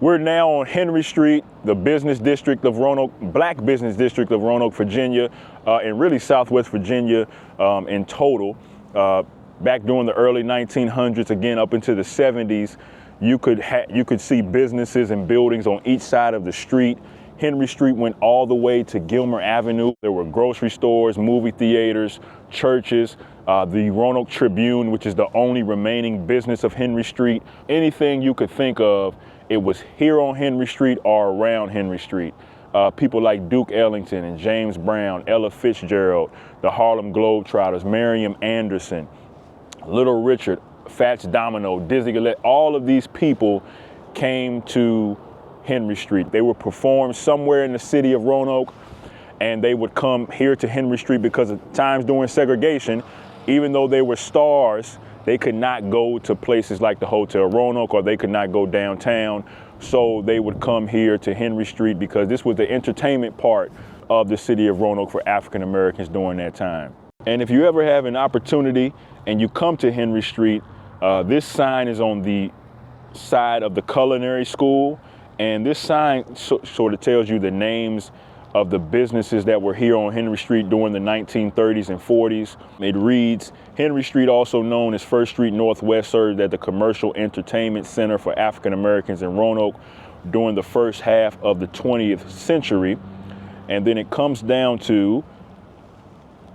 We're now on Henry Street, the business district of Roanoke, black business district of Roanoke, Virginia, and really Southwest Virginia in total. Back during the early 1900s, again up into the 70s, you could see businesses and buildings on each side of the street. Henry Street went all the way to Gilmer Avenue. There were grocery stores, movie theaters, churches, the Roanoke Tribune, which is the only remaining business of Henry Street. Anything you could think of, it was here on Henry Street or around Henry Street. People like Duke Ellington and James Brown, Ella Fitzgerald, the Harlem Globetrotters, Mariam Anderson, Little Richard, Fats Domino, Dizzy Gillespie, all of these people came to Henry Street. They would perform somewhere in the city of Roanoke, and they would come here to Henry Street because at times during segregation, even though they were stars, they could not go to places like the Hotel Roanoke, or they could not go downtown. So they would come here to Henry Street because this was the entertainment part of the city of Roanoke for African Americans during that time. And if you ever have an opportunity and you come to Henry Street, this sign is on the side of the culinary school. And this sign sort of tells you the names of the businesses that were here on Henry Street during the 1930s and 40s. It reads, Henry Street, also known as First Street Northwest, served as the commercial entertainment center for African Americans in Roanoke during the first half of the 20th century. And then it comes down to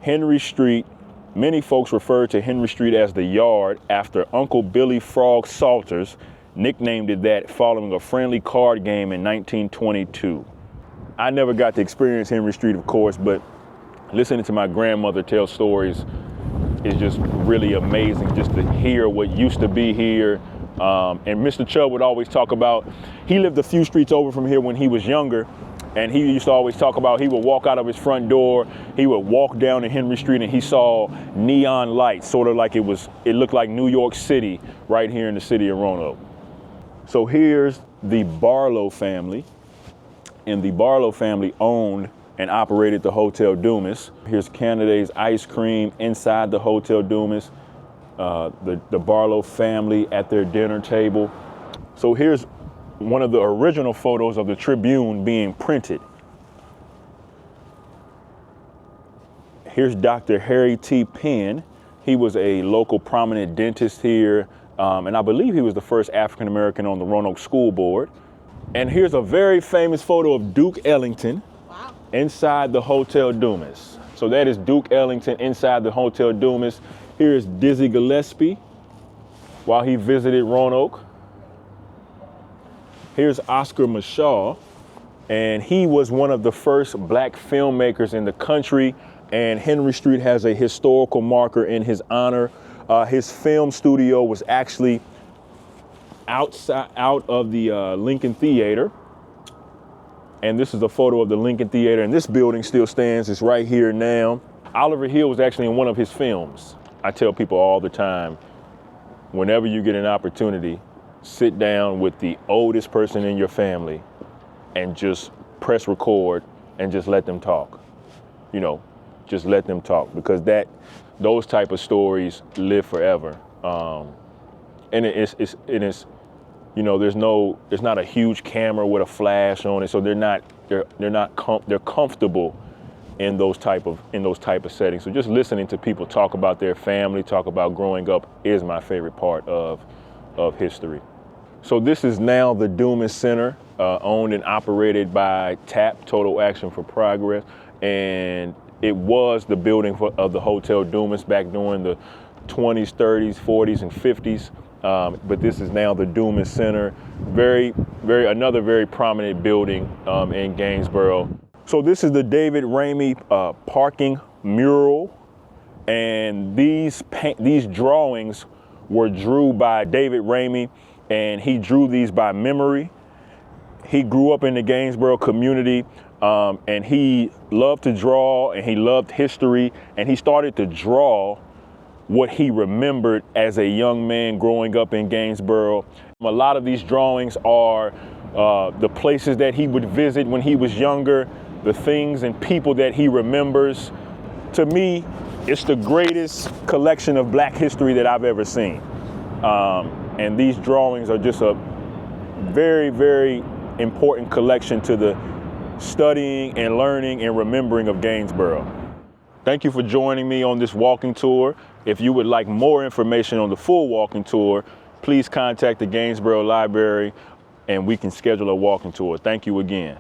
Henry Street. Many folks refer to Henry Street as the Yard after Uncle Billy Frog Salters nicknamed it that following a friendly card game in 1922. I never got to experience Henry Street, of course, but listening to my grandmother tell stories is just really amazing, just to hear what used to be here. And Mr. Chubb would always talk about, he lived a few streets over from here when he was younger, and he used to always talk about he would walk out of his front door, he would walk down to Henry Street, and he saw neon lights, sort of like it looked like New York City right here in the city of Roanoke. So here's the Barlow family, and the Barlow family owned and operated the Hotel Dumas. Here's Canada's ice cream inside the Hotel Dumas, the Barlow family at their dinner table. So here's one of the original photos of the Tribune being printed. Here's Dr. Harry T. Penn. He was a local prominent dentist here. And I believe he was the first African American on the Roanoke School Board. And here's a very famous photo of Duke Ellington inside the Hotel Dumas. So that is Duke Ellington inside the Hotel Dumas. Here's Dizzy Gillespie while he visited Roanoke. Here's Oscar Mashaw, and he was one of the first black filmmakers in the country, and Henry Street has a historical marker in his honor. His film studio was actually out of the Lincoln Theater. And this is a photo of the Lincoln Theater, and this building still stands. It's right here now. Oliver Hill was actually in one of his films. I tell people all the time, whenever you get an opportunity, sit down with the oldest person in your family and just press record and just let them talk. You know, just let them talk, because those type of stories live forever. And it's you know, there's not a huge camera with a flash on it, so they're comfortable in those type of settings. So just listening to people talk about their family, talk about growing up, is my favorite part of history. So this is now the Dumas Center, owned and operated by TAP, Total Action for Progress, and it was the building of the Hotel Dumas back during the 20s, 30s, 40s, and 50s. But this is now the Dumas Center, another very prominent building in Gainsboro. So this is the David Ramey parking mural, and these drawings were drew by David Ramey, and he drew these by memory. He grew up in the Gainsboro community, and he loved to draw, and he loved history, and he started to draw what he remembered as a young man growing up in Gainsboro. A lot of these drawings are the places that he would visit when he was younger, the things and people that he remembers. To me, it's the greatest collection of Black history that I've ever seen. And these drawings are just very, very important collection to the studying and learning and remembering of Gainsboro. Thank you for joining me on this walking tour. If you would like more information on the full walking tour, please contact the Gainsboro Library and we can schedule a walking tour. Thank you again.